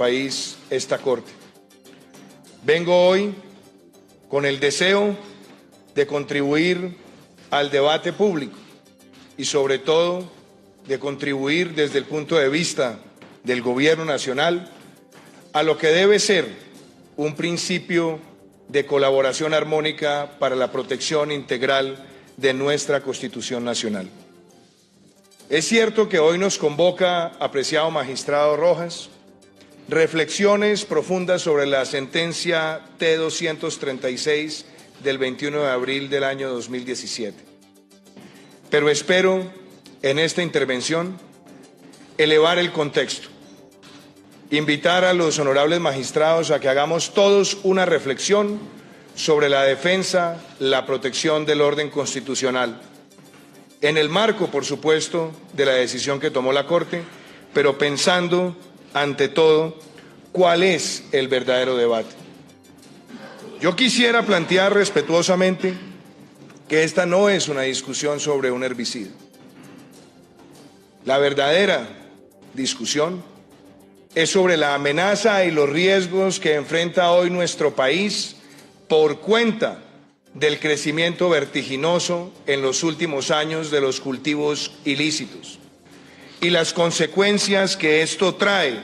país esta Corte. Vengo hoy con el deseo de contribuir al debate público y sobre todo de contribuir desde el punto de vista del Gobierno Nacional a lo que debe ser un principio de colaboración armónica para la protección integral de nuestra Constitución Nacional. Es cierto que hoy nos convoca, apreciado magistrado Rojas, reflexiones profundas sobre la sentencia T-236 del 21 de abril del año 2017. Pero espero, en esta intervención, elevar el contexto, invitar a los honorables magistrados a que hagamos todos una reflexión sobre la defensa, la protección del orden constitucional, en el marco, por supuesto, de la decisión que tomó la Corte, pero pensando, ante todo, cuál es el verdadero debate. Yo quisiera plantear respetuosamente que esta no es una discusión sobre un herbicida. La verdadera discusión es sobre la amenaza y los riesgos que enfrenta hoy nuestro país por cuenta del crecimiento vertiginoso en los últimos años de los cultivos ilícitos y las consecuencias que esto trae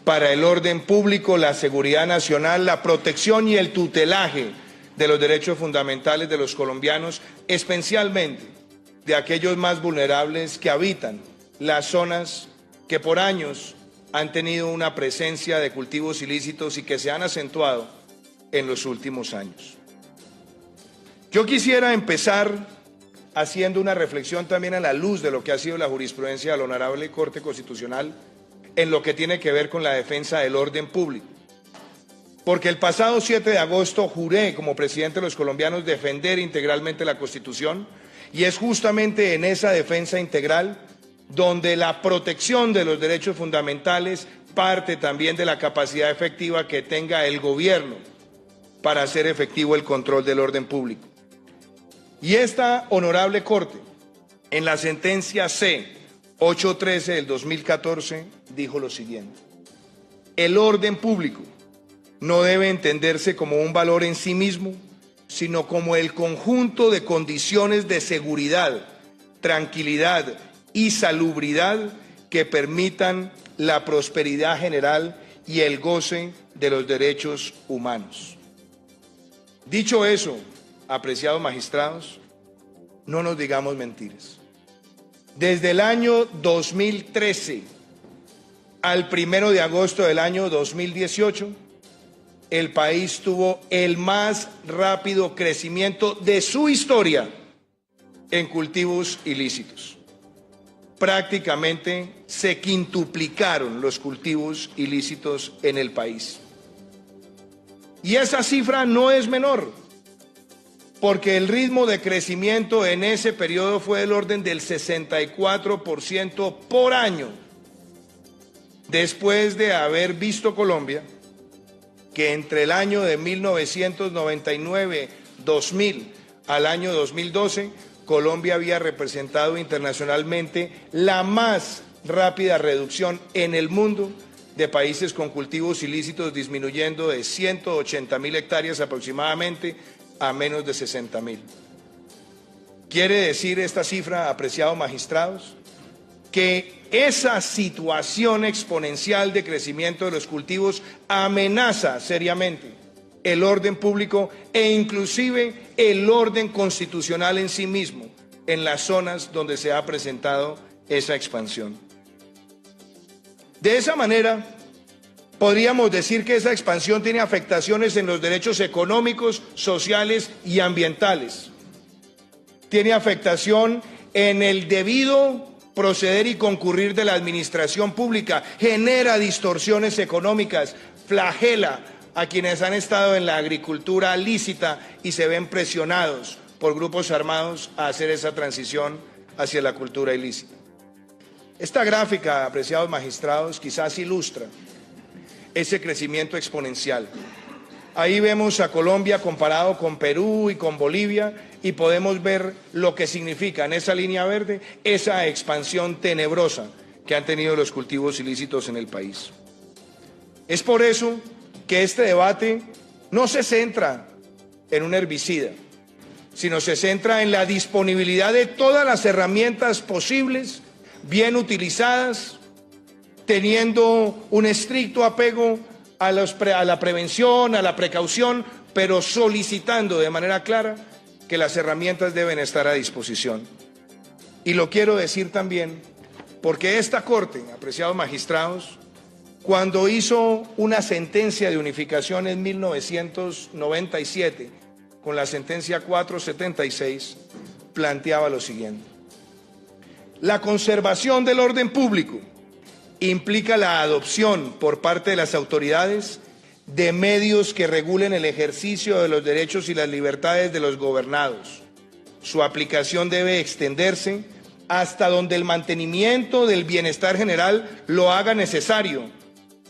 para el orden público, la seguridad nacional, la protección y el tutelaje de los derechos fundamentales de los colombianos, especialmente de aquellos más vulnerables que habitan las zonas que por años han tenido una presencia de cultivos ilícitos y que se han acentuado en los últimos años. Yo quisiera empezar haciendo una reflexión también a la luz de lo que ha sido la jurisprudencia de la Honorable Corte Constitucional en lo que tiene que ver con la defensa del orden público. Porque el pasado 7 de agosto juré como presidente de los colombianos defender integralmente la Constitución y es justamente en esa defensa integral donde la protección de los derechos fundamentales parte también de la capacidad efectiva que tenga el gobierno para hacer efectivo el control del orden público. Y esta honorable Corte, en la sentencia C-813 del 2014, dijo lo siguiente: el orden público no debe entenderse como un valor en sí mismo, sino como el conjunto de condiciones de seguridad, tranquilidad y salubridad que permitan la prosperidad general y el goce de los derechos humanos. Dicho eso, apreciados magistrados, no nos digamos mentiras. Desde el año 2013 al 1 de agosto del año 2018, el país tuvo el más rápido crecimiento de su historia en cultivos ilícitos. Prácticamente se quintuplicaron los cultivos ilícitos en el país. Y esa cifra no es menor, porque el ritmo de crecimiento en ese periodo fue del orden del 64% por año, después de haber visto Colombia que entre el año de 1999-2000 al año 2012, Colombia había representado internacionalmente la más rápida reducción en el mundo de países con cultivos ilícitos, disminuyendo de 180.000 hectáreas aproximadamente a menos de 60.000. ¿Quiere decir esta cifra, apreciados magistrados, que esa situación exponencial de crecimiento de los cultivos amenaza seriamente el orden público e inclusive el orden constitucional en sí mismo en las zonas donde se ha presentado esa expansión? De esa manera, podríamos decir que esa expansión tiene afectaciones en los derechos económicos, sociales y ambientales. Tiene afectación en el debido proceder y concurrir de la administración pública, genera distorsiones económicas, flagela a quienes han estado en la agricultura lícita y se ven presionados por grupos armados a hacer esa transición hacia la cultura ilícita. Esta gráfica, apreciados magistrados, quizás ilustra ese crecimiento exponencial. Ahí vemos a Colombia comparado con Perú y con Bolivia y podemos ver lo que significa en esa línea verde esa expansión tenebrosa que han tenido los cultivos ilícitos en el país. Es por eso que este debate no se centra en un herbicida, sino se centra en la disponibilidad de todas las herramientas posibles, bien utilizadas, teniendo un estricto apego a la prevención, a la precaución, pero solicitando de manera clara que las herramientas deben estar a disposición. Y lo quiero decir también porque esta Corte, apreciados magistrados, cuando hizo una sentencia de unificación en 1997, con la sentencia 476, planteaba lo siguiente: la conservación del orden público implica la adopción por parte de las autoridades de medios que regulen el ejercicio de los derechos y las libertades de los gobernados. Su aplicación debe extenderse hasta donde el mantenimiento del bienestar general lo haga necesario,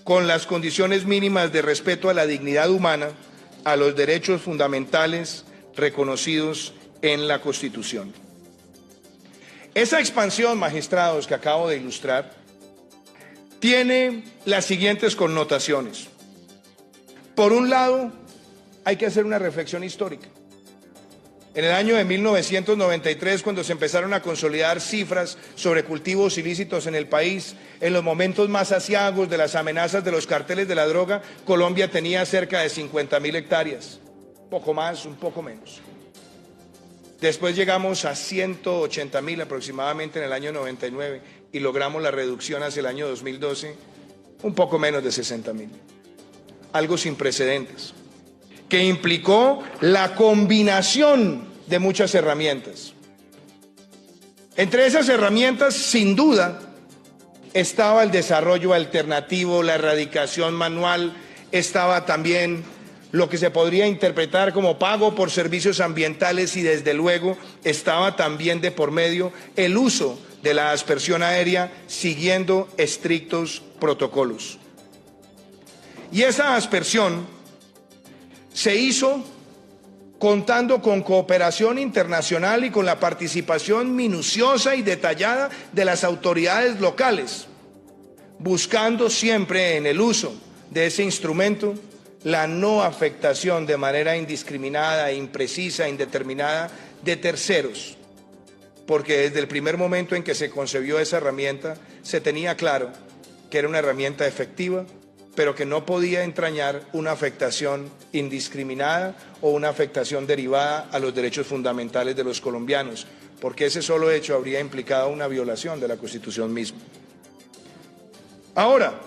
con las condiciones mínimas de respeto a la dignidad humana, a los derechos fundamentales reconocidos en la Constitución. Esa expansión, magistrados, que acabo de ilustrar, tiene las siguientes connotaciones. Por un lado, hay que hacer una reflexión histórica. En el año de 1993, cuando se empezaron a consolidar cifras sobre cultivos ilícitos en el país, en los momentos más aciagos de las amenazas de los carteles de la droga, Colombia tenía cerca de 50.000 hectáreas, un poco más, un poco menos. Después llegamos a 180.000 aproximadamente en el año 99 y logramos la reducción hacia el año 2012, un poco menos de 60.000. Algo sin precedentes, que implicó la combinación de muchas herramientas. Entre esas herramientas, sin duda, estaba el desarrollo alternativo, la erradicación manual, estaba también lo que se podría interpretar como pago por servicios ambientales y desde luego estaba también de por medio el uso de la aspersión aérea siguiendo estrictos protocolos. Y esa aspersión se hizo contando con cooperación internacional y con la participación minuciosa y detallada de las autoridades locales, buscando siempre en el uso de ese instrumento la no afectación de manera indiscriminada, imprecisa, indeterminada de terceros, porque desde el primer momento en que se concebió esa herramienta se tenía claro que era una herramienta efectiva, pero que no podía entrañar una afectación indiscriminada o una afectación derivada a los derechos fundamentales de los colombianos, porque ese solo hecho habría implicado una violación de la Constitución misma. Ahora,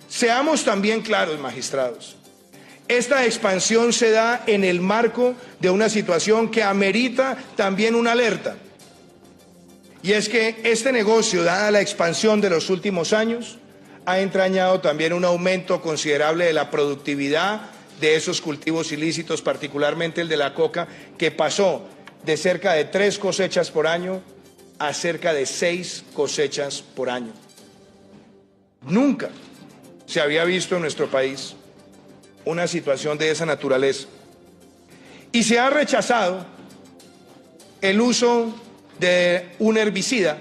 seamos también claros, magistrados, esta expansión se da en el marco de una situación que amerita también una alerta, y es que este negocio, dada la expansión de los últimos años, ha entrañado también un aumento considerable de la productividad de esos cultivos ilícitos, particularmente el de la coca, que pasó de cerca de 3 cosechas por año a cerca de 6 cosechas por año. Nunca se había visto en nuestro país una situación de esa naturaleza. Y se ha rechazado el uso de un herbicida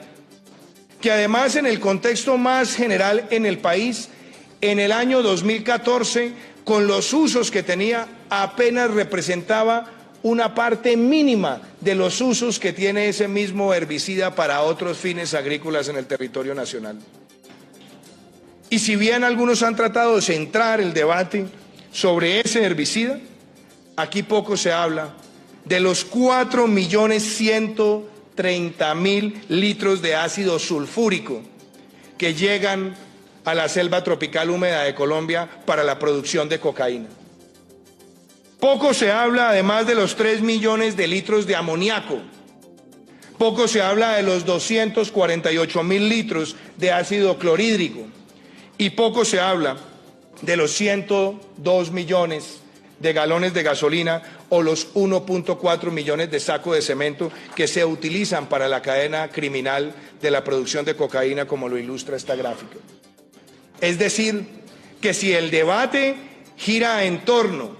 que además en el contexto más general en el país, en el año 2014, con los usos que tenía, apenas representaba una parte mínima de los usos que tiene ese mismo herbicida para otros fines agrícolas en el territorio nacional. Y si bien algunos han tratado de centrar el debate sobre ese herbicida, aquí poco se habla de los 4.130.000 litros de ácido sulfúrico que llegan a la selva tropical húmeda de Colombia para la producción de cocaína. Poco se habla además de los 3 millones de litros de amoníaco. Poco se habla de los 248.000 litros de ácido clorhídrico. Y poco se habla de los 102 millones de galones de gasolina o los 1.4 millones de sacos de cemento que se utilizan para la cadena criminal de la producción de cocaína, como lo ilustra esta gráfica. Es decir, que si el debate gira en torno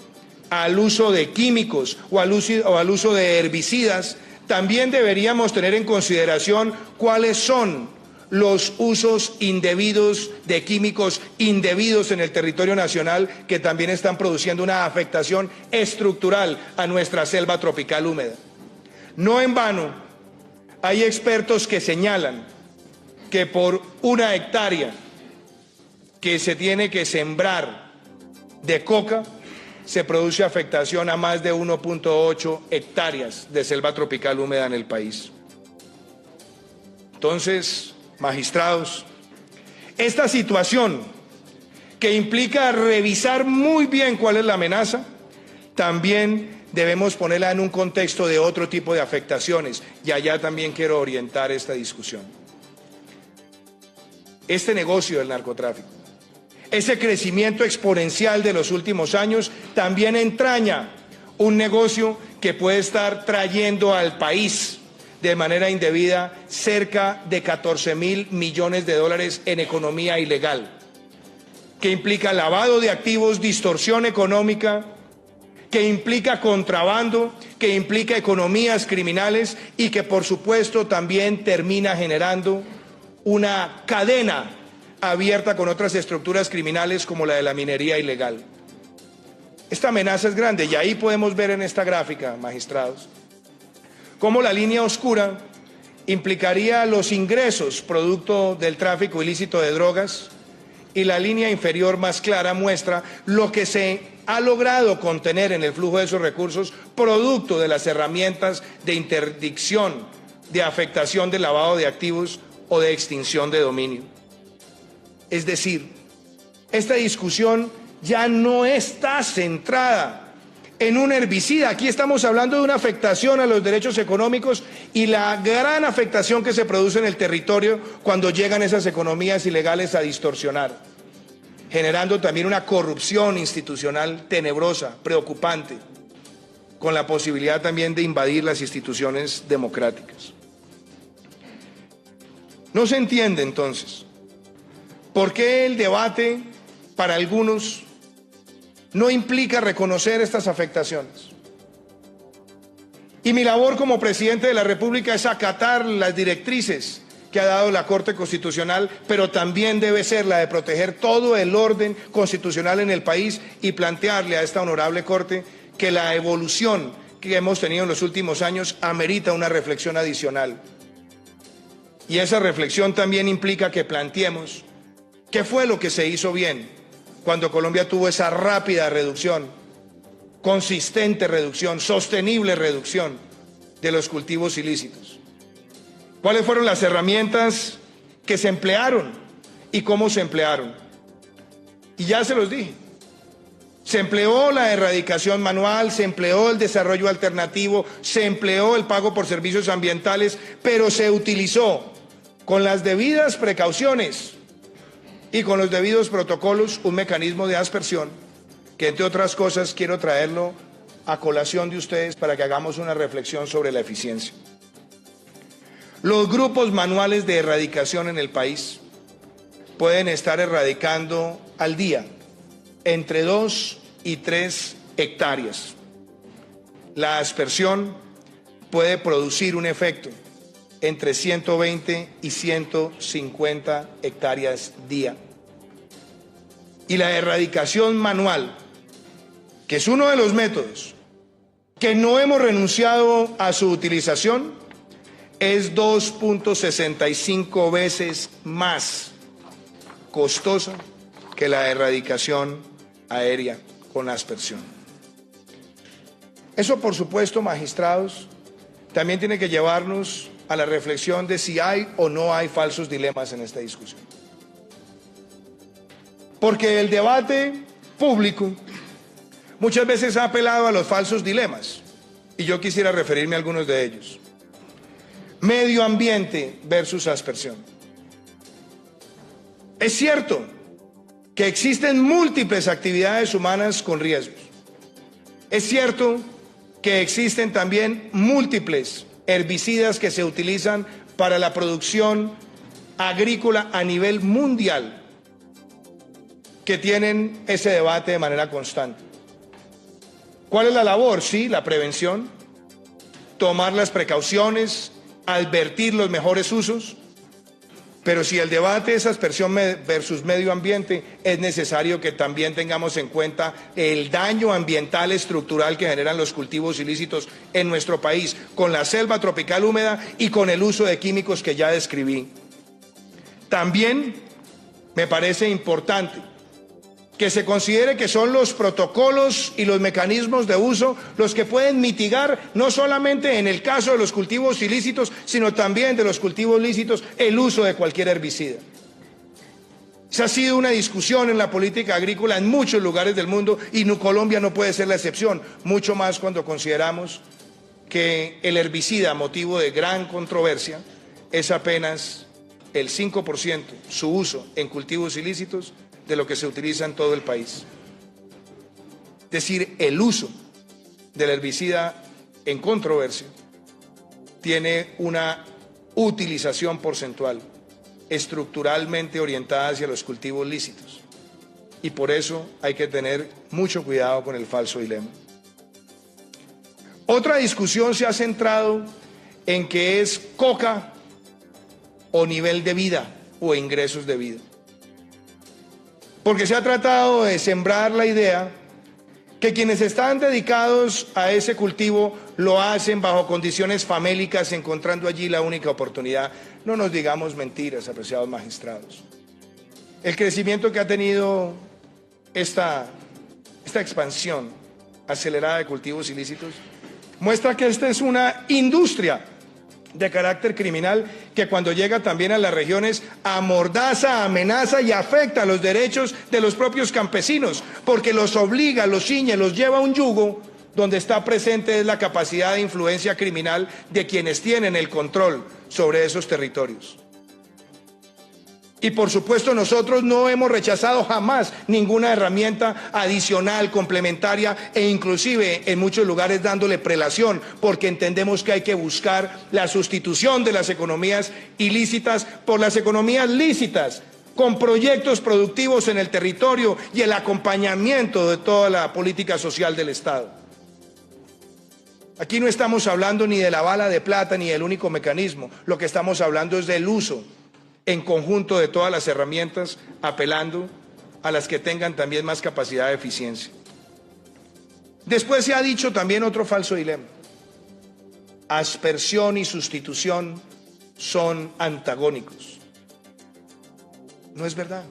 al uso de químicos o al uso de herbicidas, también deberíamos tener en consideración cuáles son los usos indebidos de químicos indebidos en el territorio nacional que también están produciendo una afectación estructural a nuestra selva tropical húmeda. No en vano, hay expertos que señalan que por 1 hectárea que se tiene que sembrar de coca, se produce afectación a más de 1.8 hectáreas de selva tropical húmeda en el país. Entonces, magistrados, esta situación que implica revisar muy bien cuál es la amenaza, también debemos ponerla en un contexto de otro tipo de afectaciones, y allá también quiero orientar esta discusión. Este negocio del narcotráfico, ese crecimiento exponencial de los últimos años, también entraña un negocio que puede estar trayendo al país de manera indebida cerca de 14.000 millones de dólares en economía ilegal, que implica lavado de activos, distorsión económica, que implica contrabando, que implica economías criminales y que por supuesto también termina generando una cadena abierta con otras estructuras criminales como la de la minería ilegal. Esta amenaza es grande y ahí podemos ver en esta gráfica, magistrados, cómo la línea oscura implicaría los ingresos producto del tráfico ilícito de drogas y la línea inferior más clara muestra lo que se ha logrado contener en el flujo de esos recursos producto de las herramientas de interdicción, de afectación del lavado de activos o de extinción de dominio. Es decir, esta discusión ya no está centrada en un herbicida. Aquí estamos hablando de una afectación a los derechos económicos y la gran afectación que se produce en el territorio cuando llegan esas economías ilegales a distorsionar, generando también una corrupción institucional tenebrosa, preocupante, con la posibilidad también de invadir las instituciones democráticas. No se entiende entonces por qué el debate para algunos no implica reconocer estas afectaciones. Y mi labor como presidente de la República es acatar las directrices que ha dado la Corte Constitucional, pero también debe ser la de proteger todo el orden constitucional en el país y plantearle a esta honorable Corte que la evolución que hemos tenido en los últimos años amerita una reflexión adicional. Y esa reflexión también implica que planteemos qué fue lo que se hizo bien cuando Colombia tuvo esa rápida reducción, consistente reducción, sostenible reducción de los cultivos ilícitos. ¿Cuáles fueron las herramientas que se emplearon y cómo se emplearon? Y ya se los dije. Se empleó la erradicación manual, se empleó el desarrollo alternativo, se empleó el pago por servicios ambientales, pero se utilizó con las debidas precauciones y con los debidos protocolos un mecanismo de aspersión que, entre otras cosas, quiero traerlo a colación de ustedes para que hagamos una reflexión sobre la eficiencia. Los grupos manuales de erradicación en el país pueden estar erradicando al día entre 2 y 3 hectáreas. La aspersión puede producir un efecto entre 120 y 150 hectáreas día. Y la erradicación manual, que es uno de los métodos que no hemos renunciado a su utilización, es 2.65 veces más costosa que la erradicación aérea con aspersión. Eso, por supuesto, magistrados, también tiene que llevarnos a la reflexión de si hay o no hay falsos dilemas en esta discusión. Porque el debate público muchas veces ha apelado a los falsos dilemas, y yo quisiera referirme a algunos de ellos. Medio ambiente versus aspersión. Es cierto que existen múltiples actividades humanas con riesgos. Es cierto que existen también múltiples herbicidas que se utilizan para la producción agrícola a nivel mundial, que tienen ese debate de manera constante. ¿Cuál es la labor? Sí, la prevención, tomar las precauciones, advertir los mejores usos, Pero si el debate es aspersión versus medio ambiente, es necesario que también tengamos en cuenta el daño ambiental estructural que generan los cultivos ilícitos en nuestro país, con la selva tropical húmeda y con el uso de químicos que ya describí. También me parece importante que se considere que son los protocolos y los mecanismos de uso los que pueden mitigar, no solamente en el caso de los cultivos ilícitos, sino también de los cultivos lícitos, el uso de cualquier herbicida. Esa ha sido una discusión en la política agrícola en muchos lugares del mundo y Colombia no puede ser la excepción, mucho más cuando consideramos que el herbicida, motivo de gran controversia, es apenas el 5% su uso en cultivos ilícitos de lo que se utiliza en todo el país. Es decir, el uso del herbicida en controversia tiene una utilización porcentual estructuralmente orientada hacia los cultivos lícitos. Y por eso hay que tener mucho cuidado con el falso dilema. Otra discusión se ha centrado en qué es coca o nivel de vida o ingresos de vida. Porque se ha tratado de sembrar la idea que quienes están dedicados a ese cultivo lo hacen bajo condiciones famélicas, encontrando allí la única oportunidad. No nos digamos mentiras, apreciados magistrados. El crecimiento que ha tenido esta expansión acelerada de cultivos ilícitos muestra que esta es una industria de carácter criminal que cuando llega también a las regiones amordaza, amenaza y afecta los derechos de los propios campesinos, porque los obliga, los ciñe, los lleva a un yugo donde está presente es la capacidad de influencia criminal de quienes tienen el control sobre esos territorios. Y por supuesto nosotros no hemos rechazado jamás ninguna herramienta adicional, complementaria e inclusive en muchos lugares dándole prelación, porque entendemos que hay que buscar la sustitución de las economías ilícitas por las economías lícitas, con proyectos productivos en el territorio y el acompañamiento de toda la política social del Estado. Aquí no estamos hablando ni de la bala de plata ni del único mecanismo, lo que estamos hablando es del uso en conjunto de todas las herramientas, apelando a las que tengan también más capacidad de eficiencia. Después se ha dicho también otro falso dilema. Aspersión y sustitución son antagónicos. No es verdad.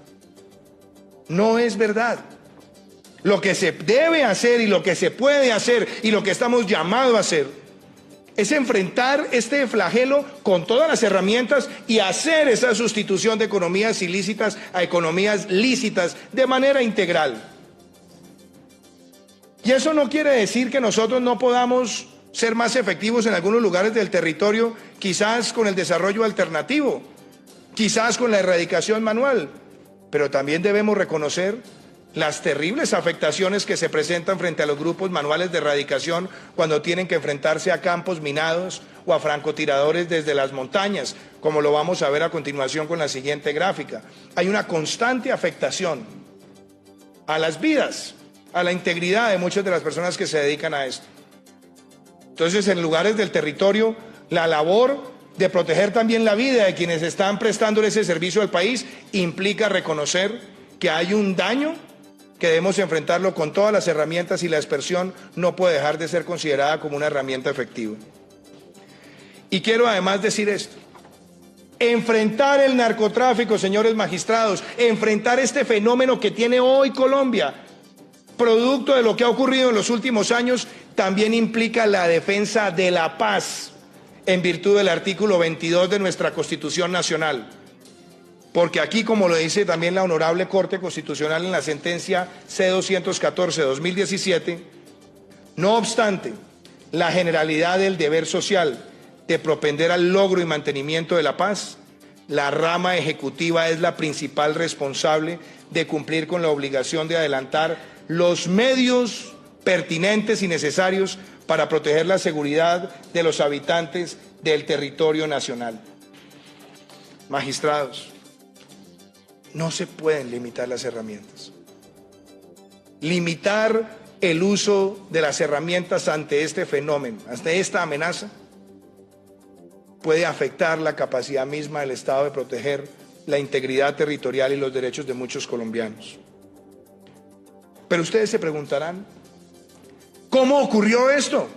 No es verdad. Lo que se debe hacer y lo que se puede hacer y lo que estamos llamados a hacer es enfrentar este flagelo con todas las herramientas y hacer esa sustitución de economías ilícitas a economías lícitas de manera integral. Y eso no quiere decir que nosotros no podamos ser más efectivos en algunos lugares del territorio, quizás con el desarrollo alternativo, quizás con la erradicación manual, pero también debemos reconocer las terribles afectaciones que se presentan frente a los grupos manuales de erradicación cuando tienen que enfrentarse a campos minados o a francotiradores desde las montañas, como lo vamos a ver a continuación con la siguiente gráfica. Hay una constante afectación a las vidas, a la integridad de muchas de las personas que se dedican a esto. Entonces, en lugares del territorio, la labor de proteger también la vida de quienes están prestándole ese servicio al país implica reconocer que hay un daño que debemos enfrentarlo con todas las herramientas y la aspersión no puede dejar de ser considerada como una herramienta efectiva. Y quiero además decir esto. Enfrentar el narcotráfico, señores magistrados, enfrentar este fenómeno que tiene hoy Colombia, producto de lo que ha ocurrido en los últimos años, también implica la defensa de la paz en virtud del artículo 22 de nuestra Constitución Nacional. Porque aquí, como lo dice también la Honorable Corte Constitucional en la sentencia C-214-2017, no obstante la generalidad del deber social de propender al logro y mantenimiento de la paz, la rama ejecutiva es la principal responsable de cumplir con la obligación de adelantar los medios pertinentes y necesarios para proteger la seguridad de los habitantes del territorio nacional. Magistrados, no se pueden limitar las herramientas. Limitar el uso de las herramientas ante este fenómeno, ante esta amenaza, puede afectar la capacidad misma del Estado de proteger la integridad territorial y los derechos de muchos colombianos. Pero ustedes se preguntarán, ¿cómo ocurrió esto?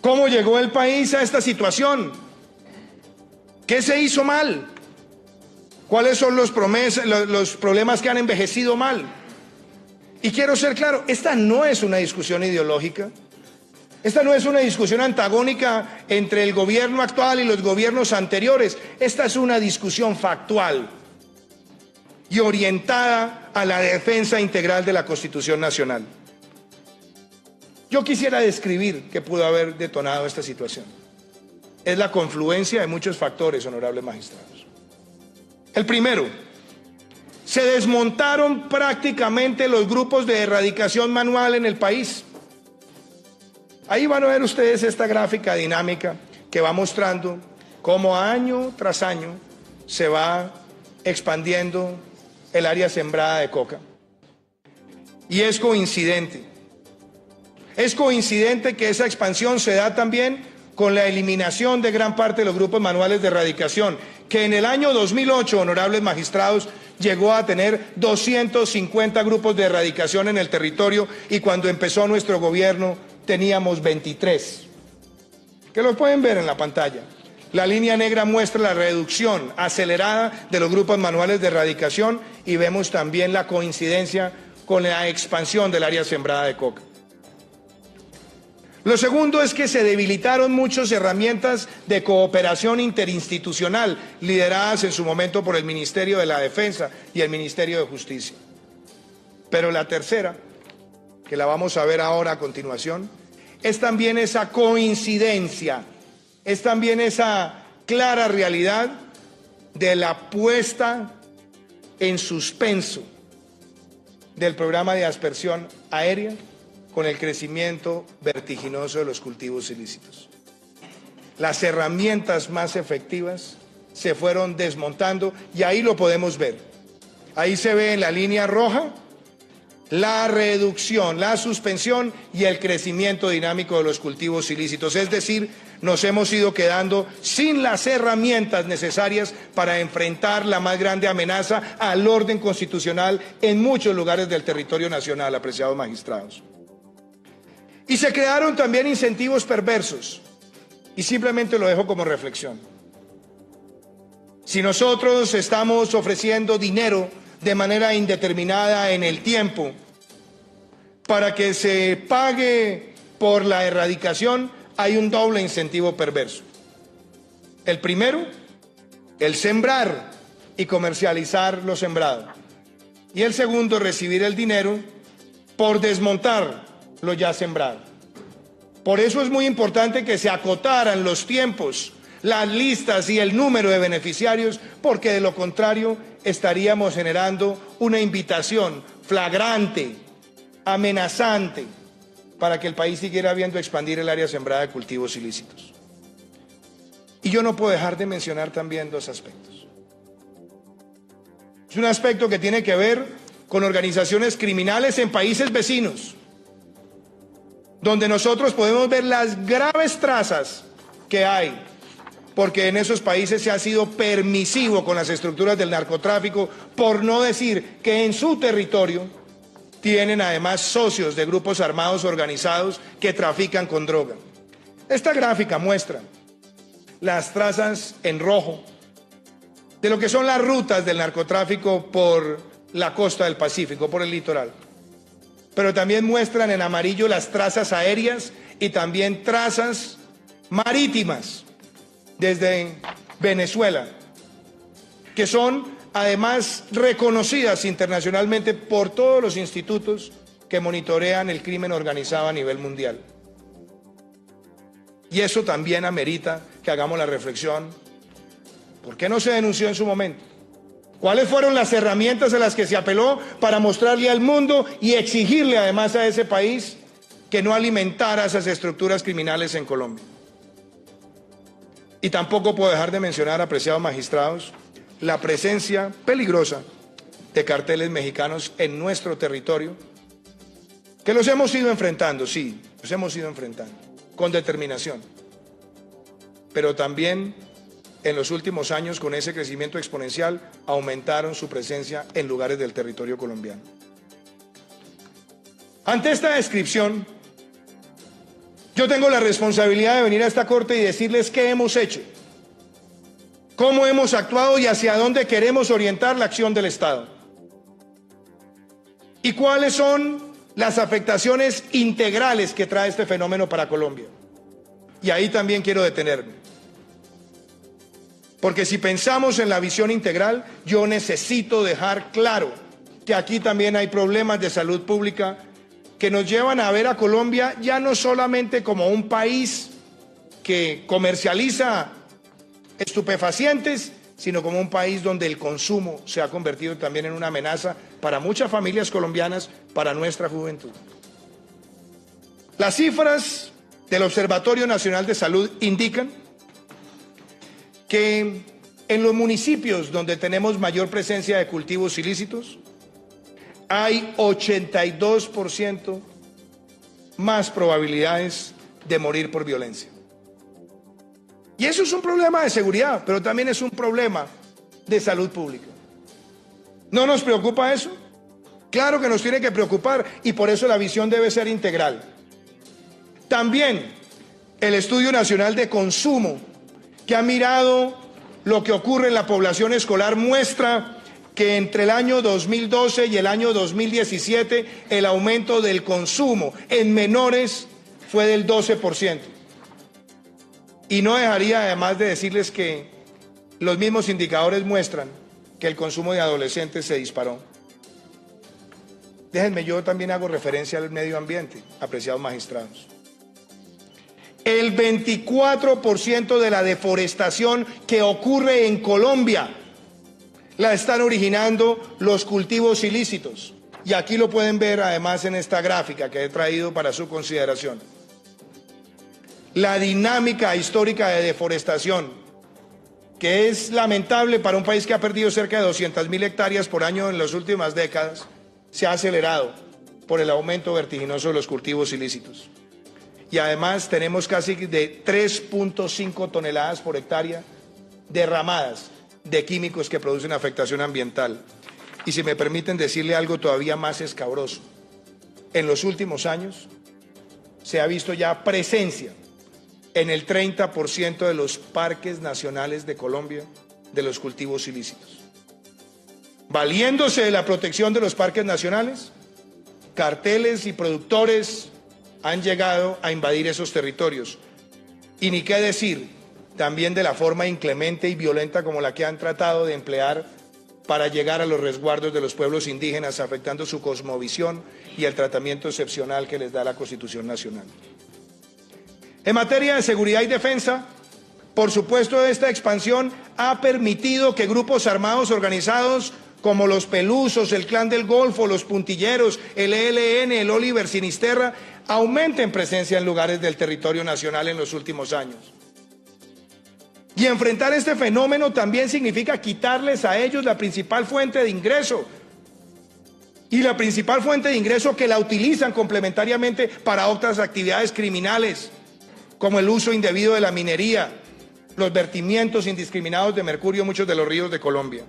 ¿Cómo llegó el país a esta situación? ¿Qué se hizo mal? ¿Cuáles son los problemas que han envejecido mal? Y quiero ser claro, esta no es una discusión ideológica. Esta no es una discusión antagónica entre el gobierno actual y los gobiernos anteriores. Esta es una discusión factual y orientada a la defensa integral de la Constitución Nacional. Yo quisiera describir qué pudo haber detonado esta situación. Es la confluencia de muchos factores, honorables magistrados. El primero, se desmontaron prácticamente los grupos de erradicación manual en el país. Ahí van a ver ustedes esta gráfica dinámica que va mostrando cómo año tras año se va expandiendo el área sembrada de coca. Y es coincidente que esa expansión se da también con la eliminación de gran parte de los grupos manuales de erradicación, que en el año 2008, honorables magistrados, llegó a tener 250 grupos de erradicación en el territorio, y cuando empezó nuestro gobierno teníamos 23, que lo pueden ver en la pantalla. La línea negra muestra la reducción acelerada de los grupos manuales de erradicación y vemos también la coincidencia con la expansión del área sembrada de coca. Lo segundo es que se debilitaron muchas herramientas de cooperación interinstitucional lideradas en su momento por el Ministerio de la Defensa y el Ministerio de Justicia. Pero la tercera, que la vamos a ver ahora a continuación, es también esa coincidencia, es también esa clara realidad de la puesta en suspenso del programa de aspersión aérea con el crecimiento vertiginoso de los cultivos ilícitos. Las herramientas más efectivas se fueron desmontando y ahí lo podemos ver. Ahí se ve en la línea roja la reducción, la suspensión y el crecimiento dinámico de los cultivos ilícitos. Es decir, nos hemos ido quedando sin las herramientas necesarias para enfrentar la más grande amenaza al orden constitucional en muchos lugares del territorio nacional, apreciados magistrados. Y se crearon también incentivos perversos, y simplemente lo dejo como reflexión. Si nosotros estamos ofreciendo dinero de manera indeterminada en el tiempo para que se pague por la erradicación, hay un doble incentivo perverso. El primero, el sembrar y comercializar lo sembrado. Y el segundo, recibir el dinero por desmontar lo ya sembrado. Por eso es muy importante que se acotaran los tiempos, las listas y el número de beneficiarios, porque de lo contrario estaríamos generando una invitación flagrante, amenazante, para que el país siguiera viendo expandir el área sembrada de cultivos ilícitos. Y yo no puedo dejar de mencionar también dos aspectos. Es un aspecto que tiene que ver con organizaciones criminales en países vecinos, donde nosotros podemos ver las graves trazas que hay, porque en esos países se ha sido permisivo con las estructuras del narcotráfico, por no decir que en su territorio tienen además socios de grupos armados organizados que trafican con droga. Esta gráfica muestra las trazas en rojo de lo que son las rutas del narcotráfico por la costa del Pacífico, por el litoral. Pero también muestran en amarillo las trazas aéreas y también trazas marítimas desde Venezuela, que son además reconocidas internacionalmente por todos los institutos que monitorean el crimen organizado a nivel mundial. Y eso también amerita que hagamos la reflexión: ¿por qué no se denunció en su momento? ¿Cuáles fueron las herramientas a las que se apeló para mostrarle al mundo y exigirle además a ese país que no alimentara esas estructuras criminales en Colombia? Y tampoco puedo dejar de mencionar, apreciados magistrados, la presencia peligrosa de carteles mexicanos en nuestro territorio, que los hemos ido enfrentando, sí, los hemos ido enfrentando con determinación, pero también en los últimos años, con ese crecimiento exponencial, aumentaron su presencia en lugares del territorio colombiano. Ante esta descripción, yo tengo la responsabilidad de venir a esta corte y decirles qué hemos hecho, cómo hemos actuado y hacia dónde queremos orientar la acción del Estado. Y cuáles son las afectaciones integrales que trae este fenómeno para Colombia. Y ahí también quiero detenerme. Porque si pensamos en la visión integral, yo necesito dejar claro que aquí también hay problemas de salud pública que nos llevan a ver a Colombia ya no solamente como un país que comercializa estupefacientes, sino como un país donde el consumo se ha convertido también en una amenaza para muchas familias colombianas, para nuestra juventud. Las cifras del Observatorio Nacional de Salud indican que en los municipios donde tenemos mayor presencia de cultivos ilícitos, hay 82% más probabilidades de morir por violencia. Y eso es un problema de seguridad, pero también es un problema de salud pública. ¿No nos preocupa eso? Claro que nos tiene que preocupar y por eso la visión debe ser integral. También el Estudio Nacional de Consumo, que ha mirado lo que ocurre en la población escolar, muestra que entre el año 2012 y el año 2017 el aumento del consumo en menores fue del 12%. Y no dejaría además de decirles que los mismos indicadores muestran que el consumo de adolescentes se disparó. Déjenme, yo también hago referencia al medio ambiente, apreciados magistrados. El 24% de la deforestación que ocurre en Colombia la están originando los cultivos ilícitos. Y aquí lo pueden ver además en esta gráfica que he traído para su consideración. La dinámica histórica de deforestación, que es lamentable para un país que ha perdido cerca de 200.000 hectáreas por año en las últimas décadas, se ha acelerado por el aumento vertiginoso de los cultivos ilícitos. Y además tenemos casi de 3.5 toneladas por hectárea derramadas de químicos que producen afectación ambiental. Y si me permiten decirle algo todavía más escabroso, en los últimos años se ha visto ya presencia en el 30% de los parques nacionales de Colombia de los cultivos ilícitos. Valiéndose de la protección de los parques nacionales, carteles y productores han llegado a invadir esos territorios. Y ni qué decir también de la forma inclemente y violenta como la que han tratado de emplear para llegar a los resguardos de los pueblos indígenas, afectando su cosmovisión y el tratamiento excepcional que les da la Constitución Nacional. En materia de seguridad y defensa, por supuesto, esta expansión ha permitido que grupos armados organizados como los Pelusos, el Clan del Golfo, los Puntilleros, el ELN, el Oliver Sinisterra, aumenten presencia en lugares del territorio nacional en los últimos años. Y enfrentar este fenómeno también significa quitarles a ellos la principal fuente de ingreso. Y la principal fuente de ingreso que la utilizan complementariamente para otras actividades criminales, como el uso indebido de la minería, los vertimientos indiscriminados de mercurio en muchos de los ríos de Colombia.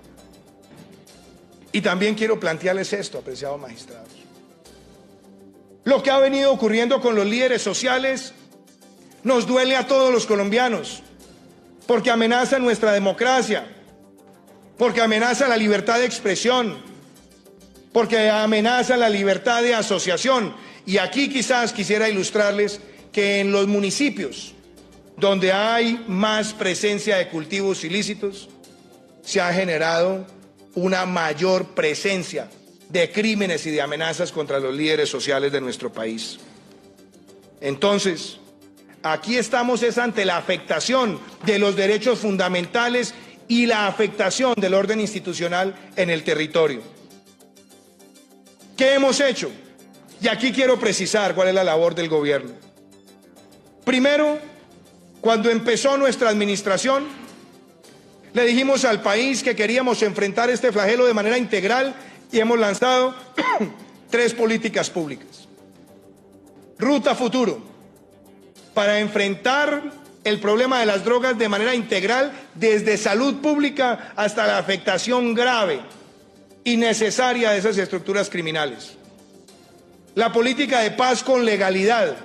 Y también quiero plantearles esto, apreciados magistrados. Lo que ha venido ocurriendo con los líderes sociales nos duele a todos los colombianos, porque amenaza nuestra democracia, porque amenaza la libertad de expresión, porque amenaza la libertad de asociación. Y aquí quizás quisiera ilustrarles que en los municipios donde hay más presencia de cultivos ilícitos, se ha generado una mayor presencia de crímenes y de amenazas contra los líderes sociales de nuestro país. Entonces, aquí estamos ante la afectación de los derechos fundamentales y la afectación del orden institucional en el territorio. ¿Qué hemos hecho? Y aquí quiero precisar cuál es la labor del gobierno. Primero, cuando empezó nuestra administración, le dijimos al país que queríamos enfrentar este flagelo de manera integral y hemos lanzado 3 políticas públicas. Ruta Futuro, para enfrentar el problema de las drogas de manera integral, desde salud pública hasta la afectación grave y necesaria de esas estructuras criminales. La política de paz con legalidad,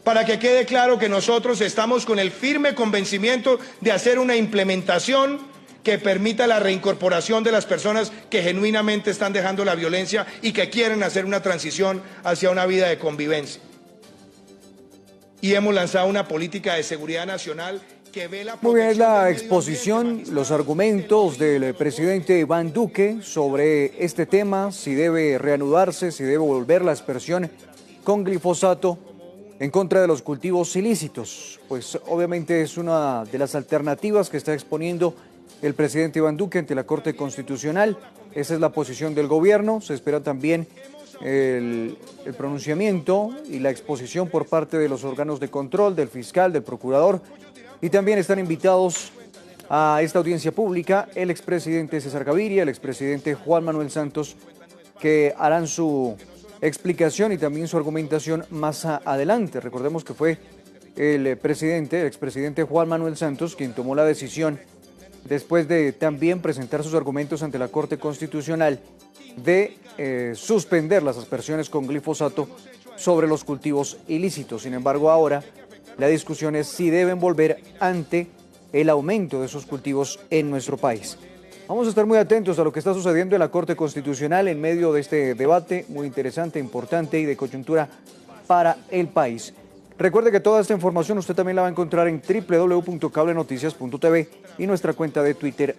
para que quede claro que nosotros estamos con el firme convencimiento de hacer una implementación que permita la reincorporación de las personas que genuinamente están dejando la violencia y que quieren hacer una transición hacia una vida de convivencia. Y hemos lanzado una política de seguridad nacional que vela por... Muy bien, es la exposición, los argumentos del presidente Iván Duque sobre este tema, si debe reanudarse, si debe volver la aspersión con glifosato en contra de los cultivos ilícitos. Pues obviamente es una de las alternativas que está exponiendo el presidente Iván Duque ante la Corte Constitucional. Esa es la posición del gobierno. Se espera también el pronunciamiento y la exposición por parte de los órganos de control, del fiscal, del procurador, y también están invitados a esta audiencia pública el expresidente César Gaviria, el expresidente Juan Manuel Santos, que harán su explicación y también su argumentación más adelante. Recordemos que fue el expresidente Juan Manuel Santos quien tomó la decisión, después de también presentar sus argumentos ante la Corte Constitucional, de suspender las aspersiones con glifosato sobre los cultivos ilícitos. Sin embargo, ahora la discusión es si deben volver ante el aumento de esos cultivos en nuestro país. Vamos a estar muy atentos a lo que está sucediendo en la Corte Constitucional en medio de este debate muy interesante, importante y de coyuntura para el país. Recuerde que toda esta información usted también la va a encontrar en www.cablenoticias.tv y nuestra cuenta de Twitter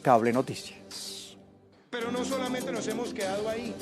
@cablenoticias. Pero no solamente nos hemos quedado ahí.